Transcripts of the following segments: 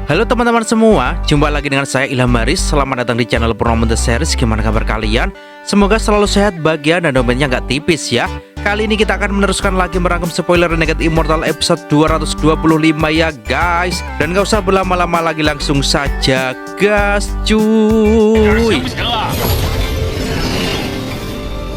Halo teman-teman semua, jumpa lagi dengan saya Ilham Baris. Selamat datang di channel Purnomo The Series. Gimana kabar kalian? Semoga selalu sehat, bahagia, dan dompetnya nggak tipis ya. Kali ini kita akan meneruskan lagi merangkum spoiler Renegade Immortal episode 225 ya guys. Dan gak usah berlama-lama lagi, langsung saja gas cuy.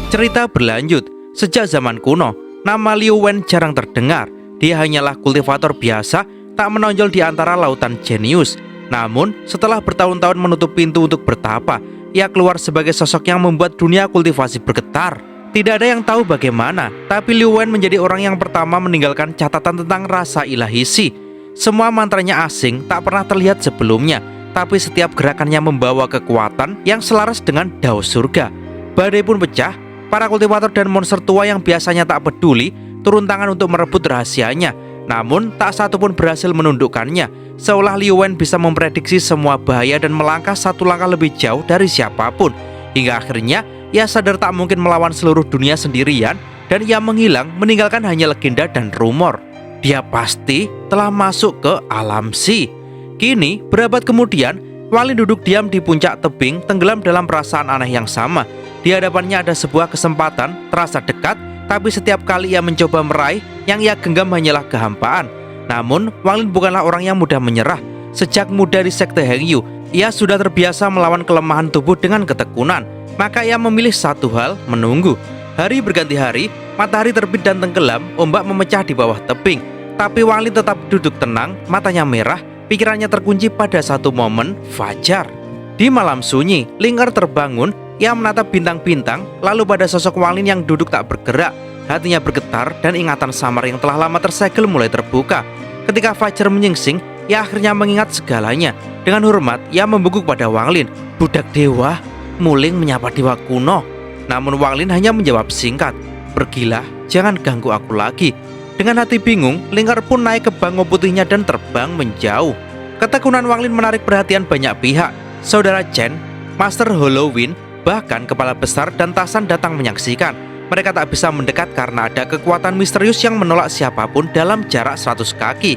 Cerita berlanjut. Sejak zaman kuno, nama Liu Wen jarang terdengar. Dia hanyalah kultivator biasa, tak menonjol di antara lautan jenius. Namun, setelah bertahun-tahun menutup pintu untuk bertapa, ia keluar sebagai sosok yang membuat dunia kultivasi bergetar. Tidak ada yang tahu bagaimana, tapi Liu Wen menjadi orang yang pertama meninggalkan catatan tentang rasa ilahi Si. Semua mantranya asing, tak pernah terlihat sebelumnya, tapi setiap gerakannya membawa kekuatan yang selaras dengan dao surga. Badai pun pecah, para kultivator dan monster tua yang biasanya tak peduli, turun tangan untuk merebut rahasianya. Namun, tak satu pun berhasil menundukkannya, seolah Liu Wen bisa memprediksi semua bahaya dan melangkah satu langkah lebih jauh dari siapapun. Hingga akhirnya, ia sadar tak mungkin melawan seluruh dunia sendirian, dan ia menghilang, meninggalkan hanya legenda dan rumor. Dia pasti telah masuk ke alam Si. Kini, berabad kemudian, Wang Lin duduk diam di puncak tebing, tenggelam dalam perasaan aneh yang sama. Di hadapannya ada sebuah kesempatan, terasa dekat, tapi setiap kali ia mencoba meraih, yang ia genggam hanyalah kehampaan. Namun, Wang Lin bukanlah orang yang mudah menyerah. Sejak muda di sekte Hengyu, ia sudah terbiasa melawan kelemahan tubuh dengan ketekunan. Maka ia memilih satu hal, menunggu. Hari berganti hari, matahari terbit dan tenggelam, ombak memecah di bawah tebing. Tapi Wang Lin tetap duduk tenang, matanya merah, pikirannya terkunci pada satu momen, fajar. Di malam sunyi, Ling'er terbangun. Ia menatap bintang-bintang, lalu pada sosok Wang Lin yang duduk tak bergerak. Hatinya bergetar dan ingatan samar yang telah lama tersegel mulai terbuka. Ketika fajar menyingsing, ia akhirnya mengingat segalanya. Dengan hormat, ia membungkuk pada Wang Lin. "Budak dewa," Muling menyapa dewa kuno. Namun Wang Lin hanya menjawab singkat, "Pergilah, jangan ganggu aku lagi." Dengan hati bingung, Ling'er pun naik ke bango putihnya dan terbang menjauh. Ketekunan Wang Lin menarik perhatian banyak pihak. Saudara Chen, Master Halloween, bahkan kepala besar dan Tasan datang menyaksikan. Mereka tak bisa mendekat karena ada kekuatan misterius yang menolak siapapun dalam jarak 100 kaki.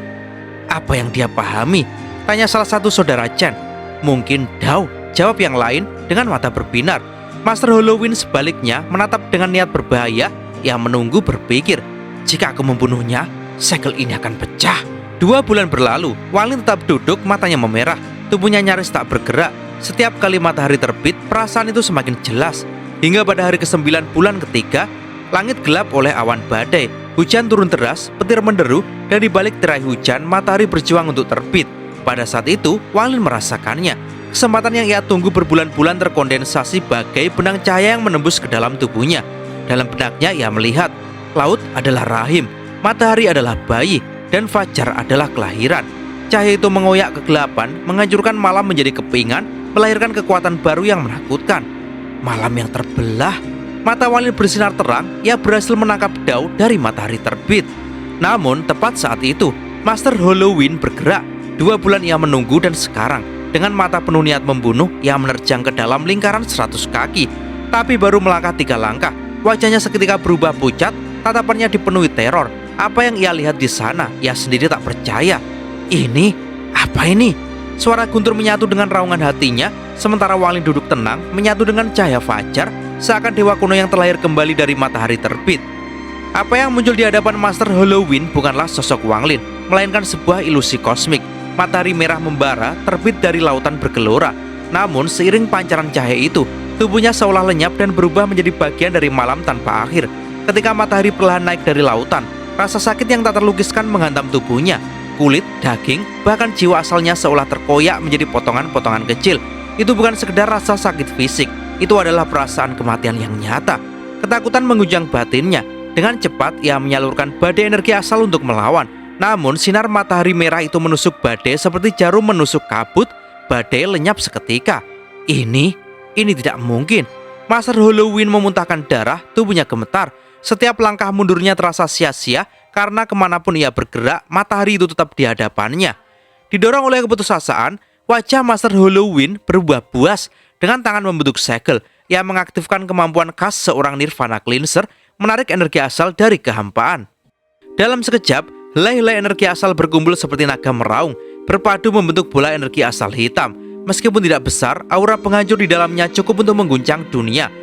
Apa yang dia pahami? Tanya salah satu saudara Chen. "Mungkin Dao," jawab yang lain dengan mata berbinar. Master Halloween sebaliknya menatap dengan niat berbahaya. Ia menunggu berpikir, "Jika aku membunuhnya, segel ini akan pecah." 2 bulan berlalu, Wang Lin tetap duduk, matanya memerah, tubuhnya nyaris tak bergerak. Setiap kali matahari terbit, perasaan itu semakin jelas. Hingga pada hari ke-9 bulan ketiga, langit gelap oleh awan badai. Hujan turun deras, petir menderu, dan di balik tirai hujan, matahari berjuang untuk terbit. Pada saat itu, Wang Lin merasakannya. Kesempatan yang ia tunggu berbulan-bulan terkondensasi bagai benang cahaya yang menembus ke dalam tubuhnya. Dalam benaknya ia melihat, laut adalah rahim, matahari adalah bayi, dan fajar adalah kelahiran. Cahaya itu mengoyak kegelapan, menghancurkan malam menjadi kepingan, melahirkan kekuatan baru yang menakutkan. Malam yang terbelah, mata Wang Lin bersinar terang. Ia berhasil menangkap Dao dari matahari terbit. Namun tepat saat itu, Master Halloween bergerak. 2 bulan ia menunggu, dan sekarang dengan mata penuh niat membunuh, ia menerjang ke dalam lingkaran 100 kaki. Tapi baru melangkah 3 langkah, wajahnya seketika berubah pucat. Tatapannya dipenuhi teror. Apa yang ia lihat di sana, ia sendiri tak percaya. "Ini, apa ini?" Suara guntur menyatu dengan raungan hatinya, sementara Wang Lin duduk tenang, menyatu dengan cahaya fajar, seakan dewa kuno yang terlahir kembali dari matahari terbit. Apa yang muncul di hadapan Master Halloween bukanlah sosok Wang Lin, melainkan sebuah ilusi kosmik. Matahari merah membara, terbit dari lautan bergelora. Namun seiring pancaran cahaya itu, tubuhnya seolah lenyap dan berubah menjadi bagian dari malam tanpa akhir. Ketika matahari perlahan naik dari lautan, rasa sakit yang tak terlukiskan menghantam tubuhnya. Kulit, daging, bahkan jiwa asalnya seolah terkoyak menjadi potongan-potongan kecil. Itu bukan sekedar rasa sakit fisik, itu adalah perasaan kematian yang nyata. Ketakutan mengunjang batinnya. Dengan cepat ia menyalurkan badai energi asal untuk melawan. Namun sinar matahari merah itu menusuk badai seperti jarum menusuk kabut. Badai lenyap seketika. Ini tidak mungkin. Master Halloween memuntahkan darah, tubuhnya gemetar. Setiap langkah mundurnya terasa sia-sia, karena kemanapun ia bergerak, matahari itu tetap di hadapannya. Didorong oleh keputusasaan, wajah Master Halloween berubah buas. Dengan tangan membentuk segel, ia mengaktifkan kemampuan khas seorang Nirvana Cleanser, menarik energi asal dari kehampaan. Dalam sekejap, helai-helai energi asal berkumpul seperti naga meraung. berpadu membentuk bola energi asal hitam. Meskipun tidak besar, aura penghancur di dalamnya cukup untuk mengguncang dunia.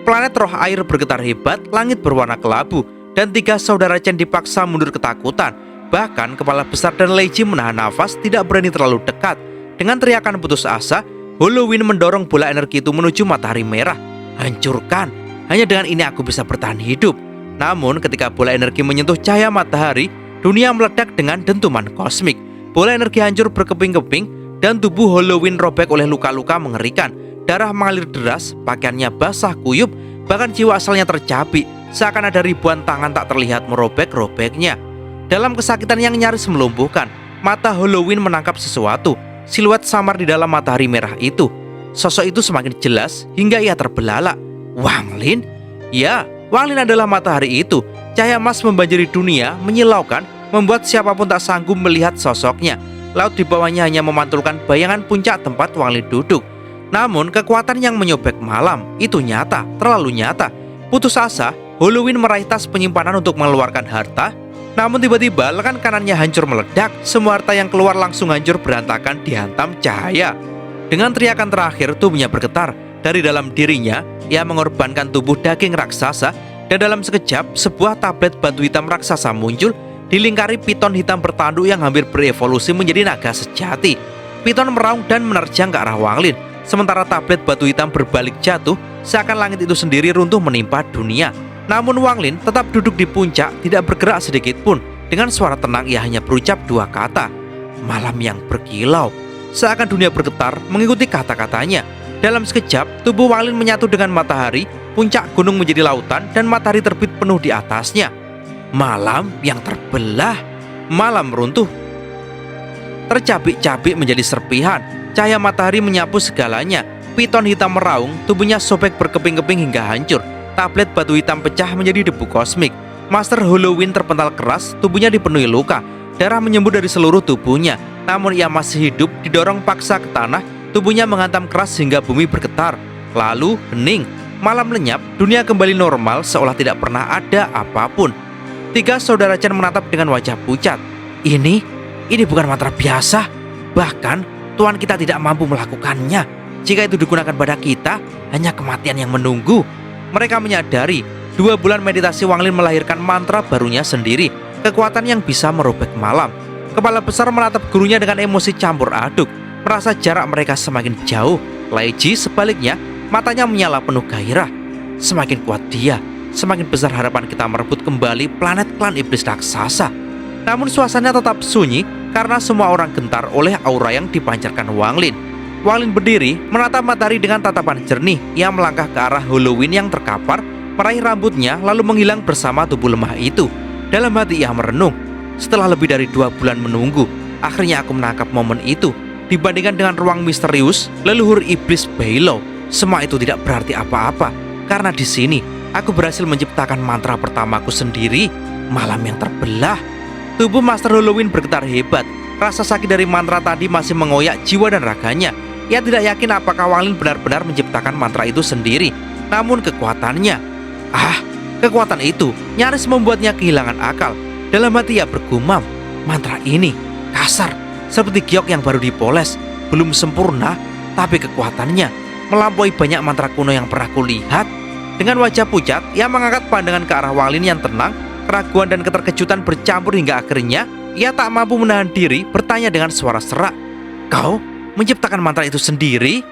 Planet roh air bergetar hebat, langit berwarna kelabu, dan 3 saudara Chen dipaksa mundur ketakutan. Bahkan kepala besar dan Lei Ji menahan nafas, tidak berani terlalu dekat. Dengan teriakan putus asa, Halloween mendorong bola energi itu menuju matahari merah. Hancurkan, hanya dengan ini aku bisa bertahan hidup. Namun ketika bola energi menyentuh cahaya matahari, dunia meledak dengan dentuman kosmik. Bola energi hancur berkeping-keping, dan tubuh Halloween robek oleh luka-luka mengerikan. Darah mengalir deras, pakaiannya basah kuyup, bahkan jiwa asalnya tercabik, seakan ada ribuan tangan tak terlihat merobek-robeknya. Dalam kesakitan yang nyaris melumpuhkan, mata Halloween menangkap sesuatu. Siluet samar di dalam matahari merah itu. Sosok itu semakin jelas hingga ia terbelalak. Wang Lin? Ya, Wang Lin adalah matahari itu. Cahaya emas membanjiri dunia, menyilaukan, membuat siapapun tak sanggup melihat sosoknya. Laut di bawahnya hanya memantulkan bayangan puncak tempat Wang Lin duduk. Namun kekuatan yang menyobek malam itu nyata, terlalu nyata. Putus asa, Halloween meraih tas penyimpanan untuk mengeluarkan harta. Namun tiba-tiba lengan kanannya hancur meledak. Semua harta yang keluar langsung hancur berantakan dihantam cahaya. Dengan teriakan terakhir, tubuhnya bergetar. Dari dalam dirinya, ia mengorbankan tubuh daging raksasa. Dan dalam sekejap, sebuah tablet batu hitam raksasa muncul, dilingkari piton hitam bertanduk yang hampir berevolusi menjadi naga sejati. Piton meraung dan menerjang ke arah Wang Lin. Sementara tablet batu hitam berbalik jatuh, seakan langit itu sendiri runtuh menimpa dunia. Namun Wang Lin tetap duduk di puncak, tidak bergerak sedikit pun. Dengan suara tenang ia hanya berucap 2 kata. Malam yang berkilau. Seakan dunia bergetar mengikuti kata-katanya. Dalam sekejap, tubuh Wang Lin menyatu dengan matahari, puncak gunung menjadi lautan, dan matahari terbit penuh di atasnya. Malam yang terbelah, malam runtuh, tercabik-cabik menjadi serpihan. Cahaya matahari menyapu segalanya. Piton hitam meraung, tubuhnya sobek berkeping-keping hingga hancur. Tablet batu hitam pecah menjadi debu kosmik. Master Halloween terpental keras, tubuhnya dipenuhi luka. Darah menyembur dari seluruh tubuhnya. Namun ia masih hidup, didorong paksa ke tanah. Tubuhnya menghantam keras hingga bumi bergetar. Lalu hening, malam lenyap, dunia kembali normal seolah tidak pernah ada apapun. 3 saudara Chen menatap dengan wajah pucat. Ini bukan mantra biasa. Bahkan Tuhan kita tidak mampu melakukannya. Jika itu digunakan pada kita, hanya kematian yang menunggu. Mereka menyadari 2 bulan meditasi Wang Lin melahirkan mantra barunya sendiri, kekuatan yang bisa merobek malam. Kepala besar menatap gurunya dengan emosi campur aduk, merasa jarak mereka semakin jauh. Lei Ji sebaliknya, matanya menyala penuh gairah. Semakin kuat dia, semakin besar harapan kita merebut kembali planet klan iblis raksasa. Namun suasananya tetap sunyi karena semua orang gentar oleh aura yang dipancarkan Wang Lin. Wang Lin berdiri, menatap matahari dengan tatapan jernih. Ia melangkah ke arah Halloween yang terkapar, meraih rambutnya lalu menghilang bersama tubuh lemah itu. Dalam hati ia merenung. Setelah lebih dari 2 bulan menunggu, akhirnya aku menangkap momen itu. Dibandingkan dengan ruang misterius leluhur iblis Beilo, semua itu tidak berarti apa-apa. Karena di sini aku berhasil menciptakan mantra pertamaku sendiri, malam yang terbelah. Tubuh Master Halloween bergetar hebat. Rasa sakit dari mantra tadi masih mengoyak jiwa dan raganya. Ia tidak yakin apakah Wang Lin benar-benar menciptakan mantra itu sendiri. Namun kekuatannya, kekuatan itu nyaris membuatnya kehilangan akal. Dalam hati ia bergumam, mantra ini kasar, seperti giok yang baru dipoles. Belum sempurna, tapi kekuatannya melampaui banyak mantra kuno yang pernah kulihat. Dengan wajah pucat, ia mengangkat pandangan ke arah Wang Lin yang tenang. Keraguan dan keterkejutan bercampur hingga akhirnya ia tak mampu menahan diri, bertanya dengan suara serak, "Kau menciptakan mantra itu sendiri?"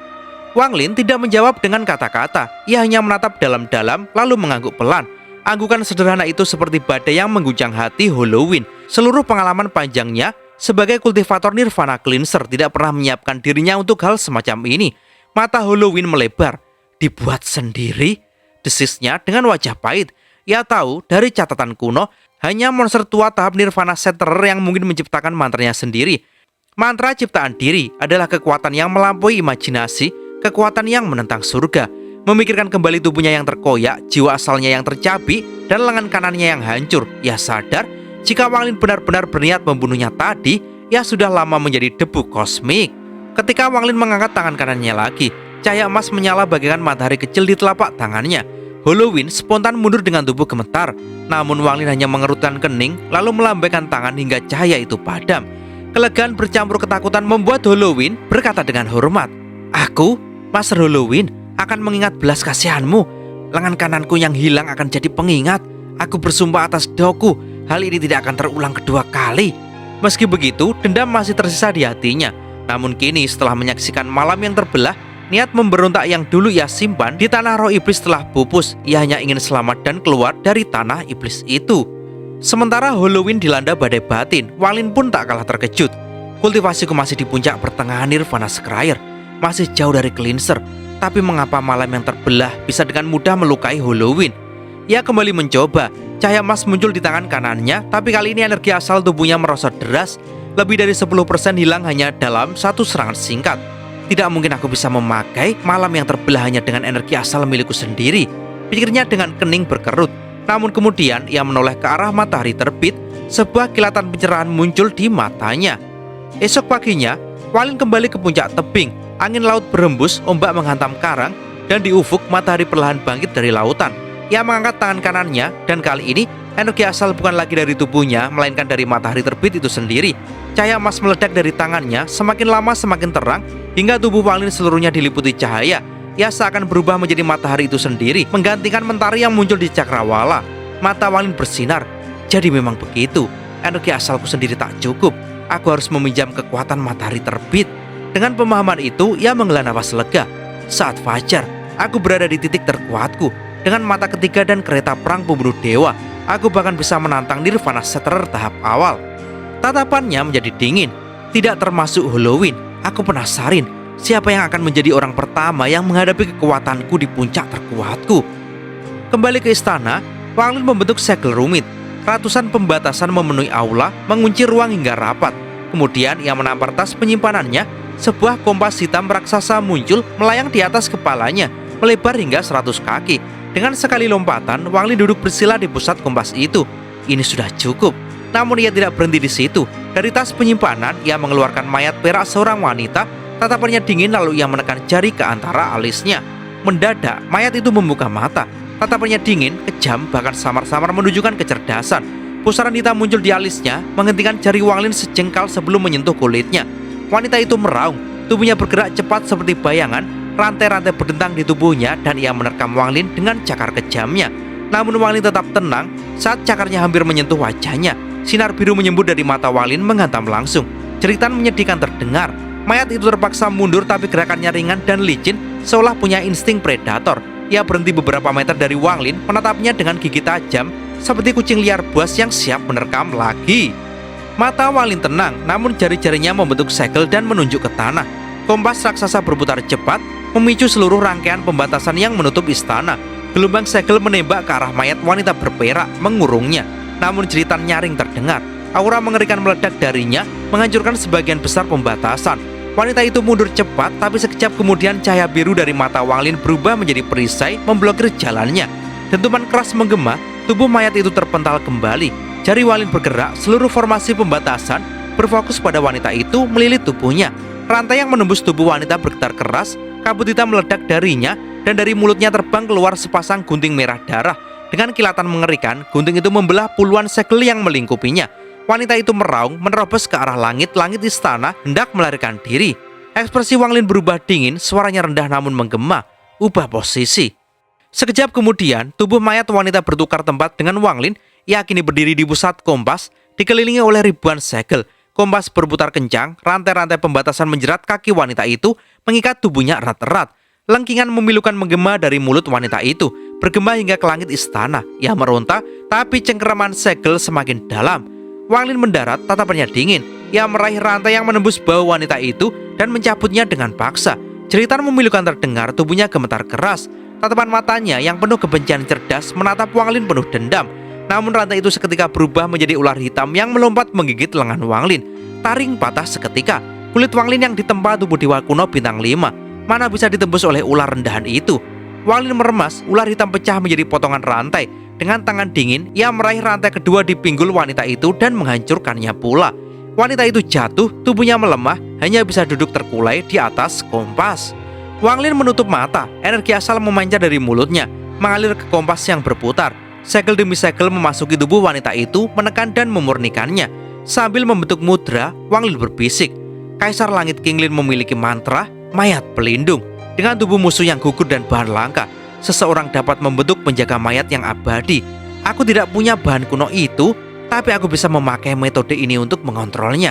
Wang Lin tidak menjawab dengan kata-kata. Ia hanya menatap dalam-dalam lalu mengangguk pelan. Anggukan sederhana itu seperti badai yang mengguncang hati Halloween. Seluruh pengalaman panjangnya sebagai kultivator Nirvana Cleanser tidak pernah menyiapkan dirinya untuk hal semacam ini. Mata Halloween melebar. Dibuat sendiri? Desisnya dengan wajah pahit. Ia tahu dari catatan kuno, hanya monster tua tahap Nirvana Shatterer yang mungkin menciptakan mantranya sendiri. Mantra ciptaan diri adalah kekuatan yang melampaui imajinasi, kekuatan yang menentang surga. Memikirkan kembali tubuhnya yang terkoyak, jiwa asalnya yang tercabik, dan lengan kanannya yang hancur. Ia sadar, jika Wang Lin benar-benar berniat membunuhnya tadi, ia sudah lama menjadi debu kosmik. Ketika Wang Lin mengangkat tangan kanannya lagi, cahaya emas menyala bagaikan matahari kecil di telapak tangannya. Halloween spontan mundur dengan tubuh gemetar. Namun Wang Lin hanya mengerutkan kening, lalu melambaikan tangan hingga cahaya itu padam. Kelegaan bercampur ketakutan membuat Halloween berkata dengan hormat, "Aku, Master Halloween, akan mengingat belas kasihanmu. Lengan kananku yang hilang akan jadi pengingat. Aku bersumpah atas doku, hal ini tidak akan terulang kedua kali." Meski begitu, dendam masih tersisa di hatinya. Namun kini setelah menyaksikan malam yang terbelah, niat memberontak yang dulu ia simpan di tanah roh iblis telah pupus. Ia hanya ingin selamat dan keluar dari tanah iblis itu. Sementara Halloween dilanda badai batin, Wang Lin pun tak kalah terkejut. Kultivasiku masih di puncak pertengahan Nirvana Scryer, masih jauh dari cleanser. Tapi mengapa malam yang terbelah bisa dengan mudah melukai Halloween? Ia kembali mencoba. Cahaya emas muncul di tangan kanannya, tapi kali ini energi asal tubuhnya merosot deras. Lebih dari 10% hilang hanya dalam satu serangan singkat. Tidak mungkin aku bisa memakai malam yang terbelah hanya dengan energi asal milikku sendiri, pikirnya dengan kening berkerut. Namun kemudian ia menoleh ke arah matahari terbit. Sebuah kilatan pencerahan muncul di matanya. Esok paginya, Wang Lin kembali ke puncak tebing. Angin laut berembus, ombak menghantam karang, dan di ufuk matahari perlahan bangkit dari lautan. Ia mengangkat tangan kanannya, dan kali ini energi asal bukan lagi dari tubuhnya, melainkan dari matahari terbit itu sendiri. Cahaya emas meledak dari tangannya, semakin lama semakin terang, hingga tubuh Wang Lin seluruhnya diliputi cahaya. Ia seakan berubah menjadi matahari itu sendiri, menggantikan mentari yang muncul di cakrawala. Mata Wang Lin bersinar. Jadi memang begitu, energi asalku sendiri tak cukup. Aku harus meminjam kekuatan matahari terbit. Dengan pemahaman itu, ia menghela nafas lega. Saat fajar, aku berada di titik terkuatku. Dengan mata ketiga dan kereta perang pembunuh dewa, aku bahkan bisa menantang Nirvana Shatterer tahap awal. Tatapannya menjadi dingin. Tidak termasuk Halloween. Aku penasaran, siapa yang akan menjadi orang pertama yang menghadapi kekuatanku di puncak terkuatku? Kembali ke istana, Wang Lin membentuk segel rumit. Ratusan pembatasan memenuhi aula, mengunci ruang hingga rapat. Kemudian ia menampar tas penyimpanannya. Sebuah kompas hitam raksasa muncul melayang di atas kepalanya, melebar hingga 100 kaki. Dengan sekali lompatan, Wang Lin duduk bersila di pusat kompas itu. Ini sudah cukup. Namun ia tidak berhenti di situ. Dari tas penyimpanan, ia mengeluarkan mayat perak seorang wanita. Tatapannya dingin lalu ia menekan jari ke antara alisnya. Mendadak, mayat itu membuka mata. Tatapannya dingin, kejam, bahkan samar-samar menunjukkan kecerdasan. Pusaran hitam muncul di alisnya, menghentikan jari Wang Lin sejengkal sebelum menyentuh kulitnya. Wanita itu meraung, tubuhnya bergerak cepat seperti bayangan. Rantai-rantai berdentang di tubuhnya dan ia menerkam Wang Lin dengan cakar kejamnya. Namun Wang Lin tetap tenang saat cakarnya hampir menyentuh wajahnya. Sinar biru menyembur dari mata Wang Lin menghantam langsung. Jeritan menyedihkan terdengar. Mayat itu terpaksa mundur tapi gerakannya ringan dan licin, seolah punya insting predator. Ia berhenti beberapa meter dari Wang Lin, menatapnya dengan gigi tajam seperti kucing liar buas yang siap menerkam lagi. Mata Wang Lin tenang, namun jari-jarinya membentuk segel dan menunjuk ke tanah. Kompas raksasa berputar cepat, memicu seluruh rangkaian pembatasan yang menutup istana. Gelombang segel menembak ke arah mayat wanita berperak, mengurungnya. Namun jeritan nyaring terdengar. Aura mengerikan meledak darinya, menghancurkan sebagian besar pembatasan. Wanita itu mundur cepat, tapi sekejap kemudian cahaya biru dari mata Wang Lin berubah menjadi perisai, memblokir jalannya. Dentuman keras menggema, tubuh mayat itu terpental kembali. Jari Wang Lin bergerak, seluruh formasi pembatasan berfokus pada wanita itu melilit tubuhnya. Rantai yang menembus tubuh wanita bergetar keras, kabut hitam meledak darinya, dan dari mulutnya terbang keluar sepasang gunting merah darah. Dengan kilatan mengerikan, gunting itu membelah puluhan segel yang melingkupinya. Wanita itu meraung, menerobos ke arah langit istana, hendak melarikan diri. Ekspresi Wang Lin berubah dingin, suaranya rendah namun menggema, ubah posisi. Sekejap kemudian, tubuh mayat wanita bertukar tempat dengan Wang Lin. Ia kini berdiri di pusat kompas, dikelilingi oleh ribuan segel. Kompas berputar kencang, rantai-rantai pembatasan menjerat kaki wanita itu, mengikat tubuhnya erat-erat. Lengkingan memilukan menggema dari mulut wanita itu, bergema hingga ke langit istana. Ia meronta, tapi cengkeraman segel semakin dalam. Wang Lin mendarat, tatapannya dingin. Ia meraih rantai yang menembus bau wanita itu dan mencabutnya dengan paksa. Jeritan memilukan terdengar, tubuhnya gemetar keras. Tatapan matanya yang penuh kebencian cerdas menatap Wang Lin penuh dendam. Namun rantai itu seketika berubah menjadi ular hitam yang melompat menggigit lengan Wang Lin. Taring patah seketika. Kulit Wang Lin yang ditempa tubuh dewa kuno bintang 5 mana bisa ditembus oleh ular rendahan itu. Wang Lin meremas, ular hitam pecah menjadi potongan rantai. Dengan tangan dingin, ia meraih rantai kedua di pinggul wanita itu dan menghancurkannya pula. Wanita itu jatuh, tubuhnya melemah, hanya bisa duduk terkulai di atas kompas. Wang Lin menutup mata, energi asal memancar dari mulutnya, mengalir ke kompas yang berputar. Segel demi segel memasuki tubuh wanita itu, menekan dan memurnikannya. Sambil membentuk mudra, Wang Lin berbisik, Kaisar Langit King Lin memiliki mantra mayat pelindung. Dengan tubuh musuh yang gugur dan bahan langka, seseorang dapat membentuk penjaga mayat yang abadi. Aku tidak punya bahan kuno itu, tapi aku bisa memakai metode ini untuk mengontrolnya.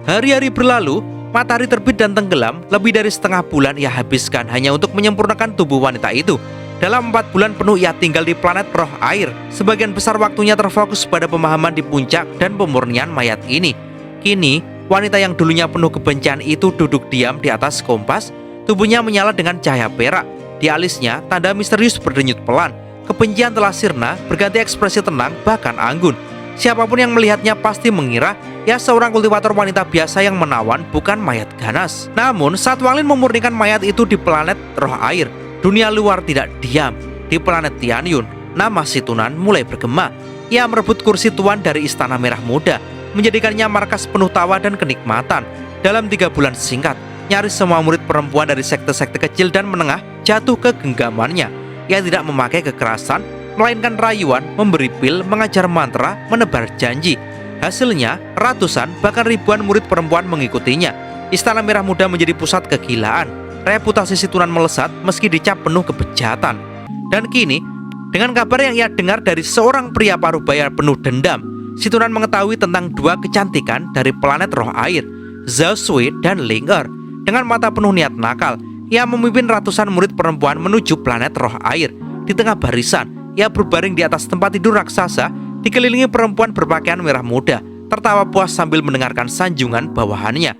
Hari-hari berlalu, matahari terbit dan tenggelam. Lebih dari setengah bulan ia habiskan hanya untuk menyempurnakan tubuh wanita itu. Dalam 4 bulan penuh ia tinggal di planet roh air. Sebagian besar waktunya terfokus pada pemahaman di puncak dan pemurnian mayat ini. Kini, wanita yang dulunya penuh kebencian itu duduk diam di atas kompas. Tubuhnya menyala dengan cahaya perak. Di alisnya, tanda misterius berdenyut pelan. Kebencian telah sirna, berganti ekspresi tenang, bahkan anggun. Siapapun yang melihatnya pasti mengira ia seorang kultivator wanita biasa yang menawan, bukan mayat ganas. Namun, saat Wang Lin memurnikan mayat itu di planet roh air, dunia luar tidak diam. Di planet Tianyun, nama si Tunan mulai bergema. Ia merebut kursi tuan dari Istana Merah Muda, menjadikannya markas penuh tawa dan kenikmatan. Dalam 3 bulan singkat, nyaris semua murid perempuan dari sekte-sekte kecil dan menengah jatuh ke genggamannya. Ia tidak memakai kekerasan, melainkan rayuan, memberi pil, mengajar mantra, menebar janji. Hasilnya, ratusan bahkan ribuan murid perempuan mengikutinya. Istana Merah Muda menjadi pusat kegilaan. Reputasi si Tunan melesat meski dicap penuh kebejatan. Dan kini, dengan kabar yang ia dengar dari seorang pria parubaya penuh dendam, si Tunan mengetahui tentang 2 kecantikan dari planet roh air, Zhao Sui dan Ling Er. Dengan mata penuh niat nakal, ia memimpin ratusan murid perempuan menuju planet roh air. Di tengah barisan, ia berbaring di atas tempat tidur raksasa, dikelilingi perempuan berpakaian merah muda, tertawa puas sambil mendengarkan sanjungan bawahannya.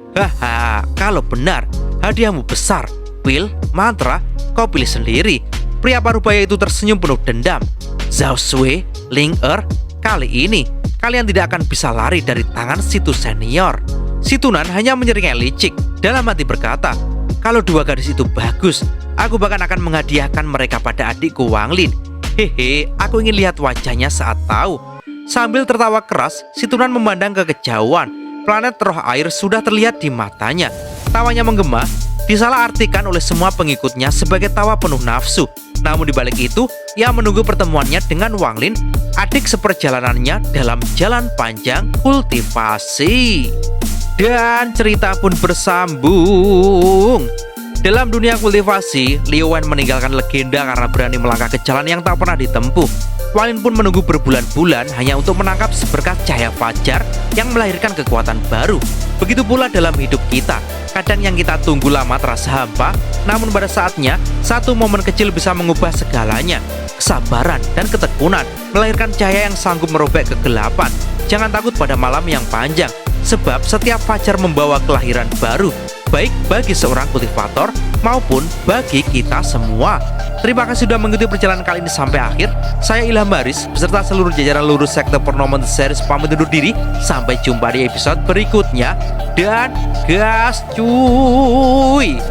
Haha, kalau benar, hadiahmu besar. Pil, mantra, kau pilih sendiri. Pria parubaya itu tersenyum penuh dendam. Zhao Sui, Ling Er, kali ini kalian tidak akan bisa lari dari tangan situ senior. Si Tunan hanya menyeringai licik. Dalam hati berkata, kalau 2 gadis itu bagus, aku bahkan akan menghadiahkan mereka pada adikku Wang Lin. Hehe, aku ingin lihat wajahnya saat tahu. Sambil tertawa keras, si Tunan memandang ke kejauhan. Planet roh air sudah terlihat di matanya. Tawanya menggema, disalahartikan oleh semua pengikutnya sebagai tawa penuh nafsu. Namun di balik itu, ia menunggu pertemuannya dengan Wang Lin, adik seperjalanannya dalam jalan panjang kultivasi. Dan cerita pun bersambung. Dalam dunia kultivasi, Liu Wen meninggalkan legenda karena berani melangkah ke jalan yang tak pernah ditempuh. Wang Lin pun menunggu berbulan-bulan hanya untuk menangkap seberkas cahaya fajar yang melahirkan kekuatan baru. Begitu pula dalam hidup kita. Kadang yang kita tunggu lama terasa hampa, namun pada saatnya, satu momen kecil bisa mengubah segalanya. Kesabaran dan ketekunan melahirkan cahaya yang sanggup merobek kegelapan. Jangan takut pada malam yang panjang, sebab setiap fajar membawa kelahiran baru, baik bagi seorang kultivator maupun bagi kita semua. Terima kasih sudah mengikuti perjalanan kali ini sampai akhir. Saya Ilham Baris beserta seluruh jajaran lurus sekte Pornoment Series pamit undur diri. Sampai jumpa di episode berikutnya. Dan gas cuy.